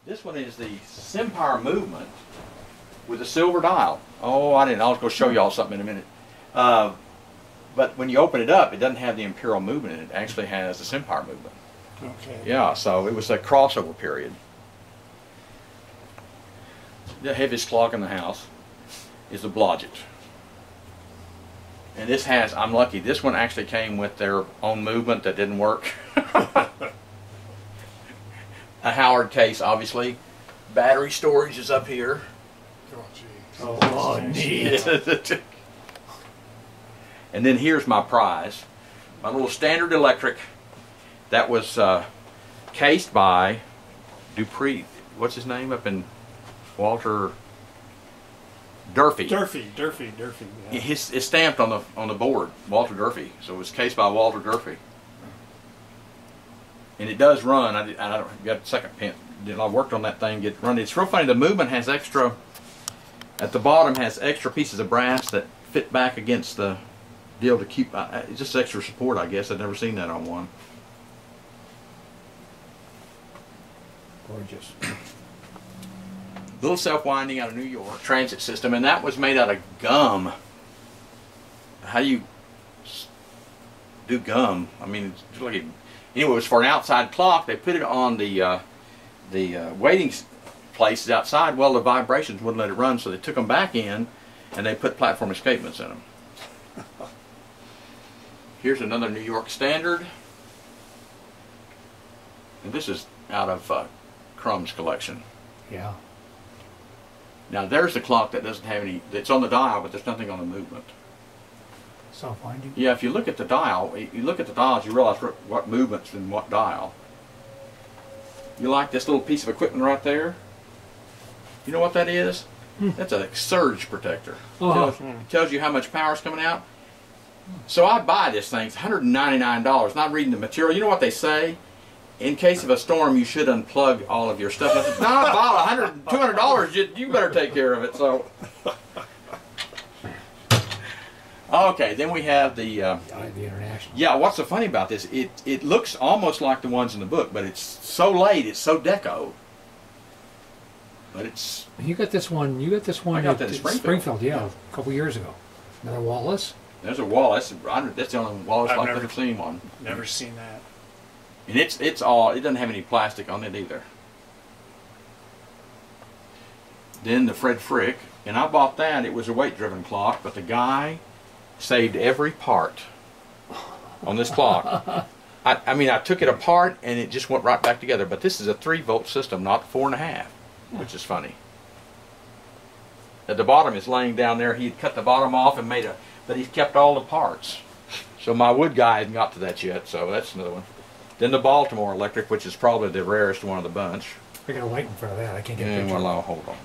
This one is the Empire movement with a silver dial. Oh, I was going to show y'all something in a minute. But when you open it up, it doesn't have the Imperial movement in it. It actually has the Empire movement. Okay. Yeah, so it was a crossover period. The heaviest clock in the house is the Blodgett. And this has, I'm lucky, this one actually came with their own movement that didn't work. A Howard case, obviously. Battery storage is up here. Oh, geez. Oh, neat. And then here's my prize. My little standard electric that was cased by Dupree. What's his name up in Walter Durfee. Durfee. Yeah. It's stamped on the board, Walter Durfee. So it was cased by Walter Durfee. And it does run. I don't got a second pin. I worked on that thing, get run. It's real funny. The movement has extra. At the bottom has extra pieces of brass that fit back against the deal to keep. It's just extra support, I guess. I've never seen that on one. Gorgeous. Little self-winding out of New York transit system, and that was made out of gum. How do you do gum? I mean, it's like anyway, it was for an outside clock. They put it on the waiting places outside. Well, the vibrations wouldn't let it run, so they took them back in, and they put platform escapements in them. Here's another New York standard, and this is out of Crumb's collection. Yeah. Now there's the clock that doesn't have any, it's on the dial, but there's nothing on the movement. Self-winding? Yeah, if you look at the dial, you look at the dials, you realize what movement's in what dial. You like this little piece of equipment right there? You know what that is? That's a surge protector. It tells you how much power's coming out. So I buy this thing, it's $199, not reading the material. You know what they say? In case of a storm, you should unplug all of your stuff. I said, no, I bought $200. You better take care of it. So, okay. Then we have the International. Yeah. What's so funny about this? It looks almost like the ones in the book, but it's so late. It's so deco. But it's. You got this one. You got this one. I got that in Springfield. Yeah, a couple years ago. Another Wallace. There's a Wallace. That's the only Wallace I've ever seen one. Never seen that. And it's all, it doesn't have any plastic on it either. Then the Fred Frick, and I bought that. It was a weight-driven clock, but the guy saved every part on this clock. I mean, I took it apart and it just went right back together. But this is a 3-volt system, not 4.5, which is funny. At the bottom is laying down there. He'd cut the bottom off and but he's kept all the parts. So my wood guy hasn't got to that yet. So that's another one. Then the Baltimore Electric, which is probably the rarest one of the bunch. I got a light in front of that. I can't get a picture. Well, I'll hold on.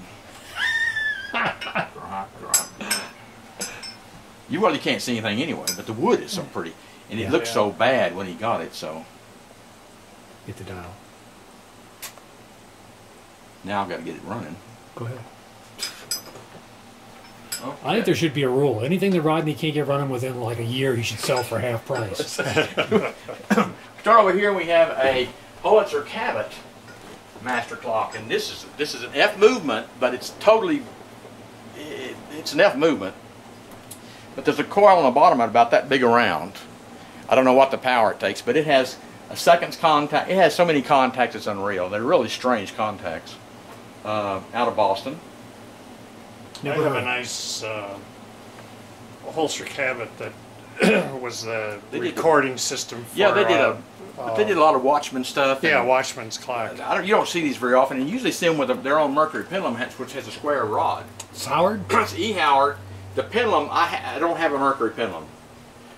You really can't see anything anyway, but the wood is so pretty. And it looked so bad when he got it, so. Get the dial. Now I've got to get it running. Go ahead. Okay. I think there should be a rule. Anything that Rodney can't get running within like a year, he should sell for half price. Start over here, we have a Pulitzer Cabot master clock, and this is an F movement, but it's totally, it's an F movement. But there's a coil on the bottom of it about that big around. I don't know what the power it takes, but it has a seconds contact. It has so many contacts, it's unreal. They're really strange contacts. Out of Boston. I have a nice Holster Cabot that was the recording system for, yeah, they did a lot of Watchman stuff. Yeah, Watchman's clock. You don't see these very often, and you usually see them with their own mercury pendulum, which has a square rod. It's Howard? It's E. Howard. The pendulum, I don't have a mercury pendulum.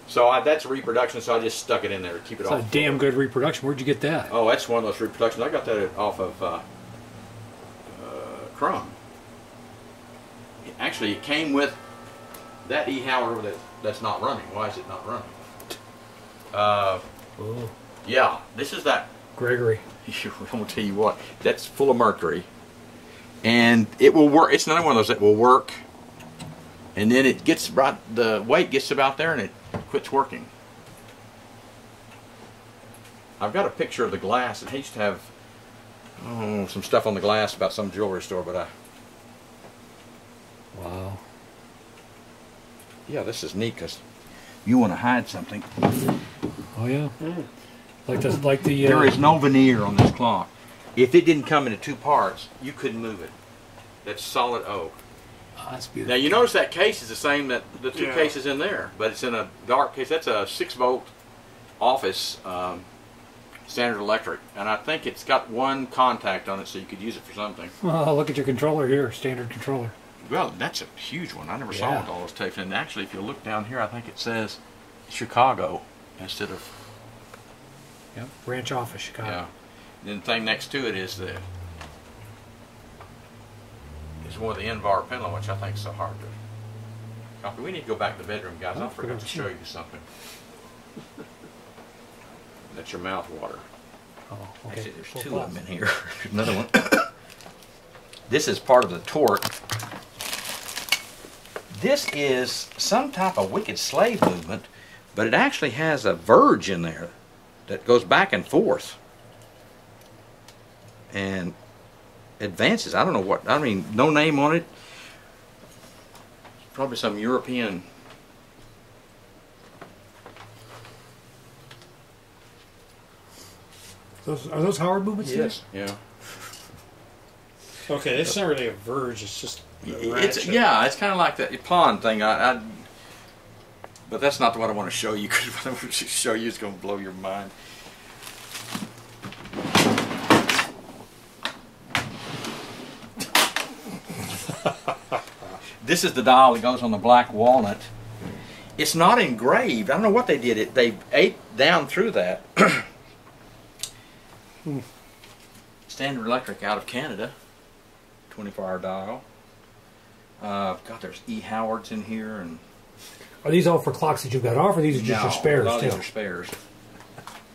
So that's a reproduction, so I just stuck it in there to keep it off. It's a damn good reproduction. Where'd you get that? Oh, that's one of those reproductions. I got that off of Crumb. Actually, it came with that E. Howard that's not running. Why is it not running? Yeah, this is that. Gregory. I'm going to tell you what. That's full of mercury. And it will work. It's another one of those that will work. And then it gets right, the weight gets about there and it quits working. I've got a picture of the glass. It used to have oh, some stuff on the glass about some jewelry store, but Wow. yeah, this is neat because you want to hide something. Oh yeah. Like the. There is no veneer on this clock. If it didn't come into two parts, you couldn't move it. That's solid oak. Oh, that's beautiful. Now you notice that case is the same that the two Yeah. cases in there, but it's in a dark case. That's a 6-volt office standard electric, and I think it's got one contact on it, so you could use it for something. Oh, look at your controller here, standard controller. Well, that's a huge one. I never saw Yeah. with all those tapes. And actually, if you look down here, I think it says Chicago instead of Yep. Branch office, Chicago. yeah. And then the thing next to it is one of the Invar pendulum, which I think is so hard to copy. We need to go back to the bedroom, guys. I forgot to show you something. That's your mouth water. Oh, okay. Actually, there's Full two plus. of them in here. There's another one. This is part of the torque. This is some type of wicked slave movement, but it actually has a verge in there that goes back and forth and advances. I don't know what, I mean, no name on it. Probably some European. Are those Howard movements? Yes. Yeah. Okay, it's not really a verge. It's just a It's ratchet. yeah, it's kind of like the pawn thing. But that's not what I want to show you. Because what I want to show you is going to blow your mind. This is the dial that goes on the black walnut. It's not engraved. I don't know what they did. They ate down through that. Standard Electric out of Canada. 24-hour dial. God, there's E. Howards in here, and Are these all for clocks that you've got off, or these are just your spares? a lot of these too? are spares.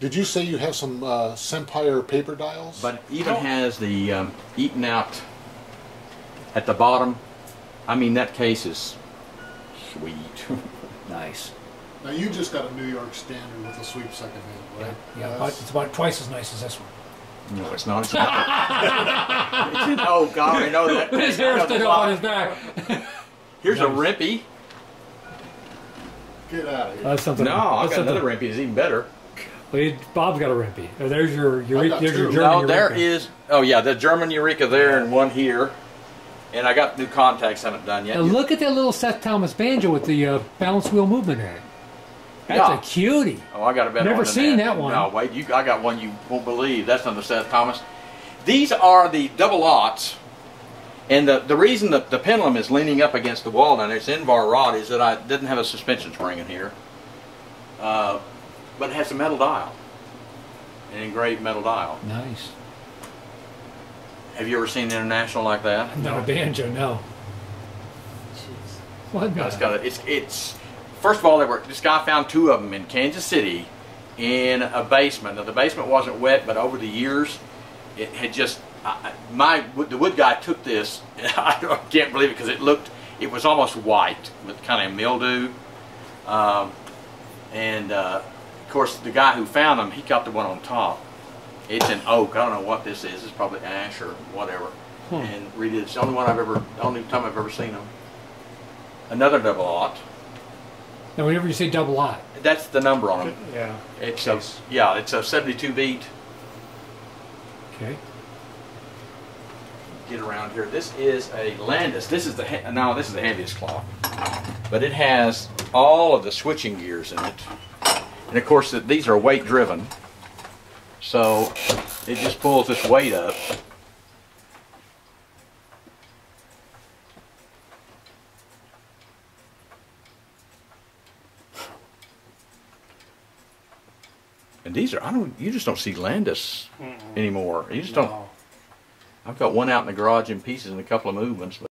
Did you say you have some Sempire paper dials? But it even has the eaten out at the bottom. I mean, that case is sweet. Nice. Now you just got a New York Standard with a sweep second hand, right? Yeah, That's- it's about twice as nice as this one. No, it's not. It's not. Oh God, I know that. His I know hair the stood up clock. on his back. Here's a Nice. rimpy. Get out of here. That's something. No, I've that's got another rimpy. It's even better. Bob's got a rimpy. There's your I got there's your two. German No, there Eureka. is. Oh yeah, the German Eureka there and one here. And I got new contacts. Haven't done yet. Now look at that little Seth Thomas banjo with the balance wheel movement in it. That's Yeah. a cutie. Oh, I got a better Never one than seen that one. No, wait, I got one you won't believe. That's not the Seth Thomas. These are the double aughts, and the reason that the pendulum is leaning up against the wall down there, it's Invar rod, is that I didn't have a suspension spring in here, but it has a metal dial, an engraved metal dial. Nice. Have you ever seen an international like that? Not a banjo, no. What? No, it's got a, it's first of all, this guy found two of them in Kansas City in a basement. Now the basement wasn't wet, but over the years it had just the wood guy took this. I can't believe it because it was almost white with kind of mildew, and of course the guy who found them, he got the one on top. It's an oak. I don't know what this is. It's probably ash or whatever. And redid it. It's the only time I've ever seen them. Another double aught. Now, whenever you say double aught, That's the number on them. Yeah. It's a, yeah, it's a 72 beat. okay. Get around here. This is a Landis. This is the this is the heaviest clock, but it has all of the switching gears in it, and of course these are weight driven, so it just pulls this weight up. And these are you just don't see Landis anymore. You just don't. No. I've got one out in the garage in pieces and a couple of movements, but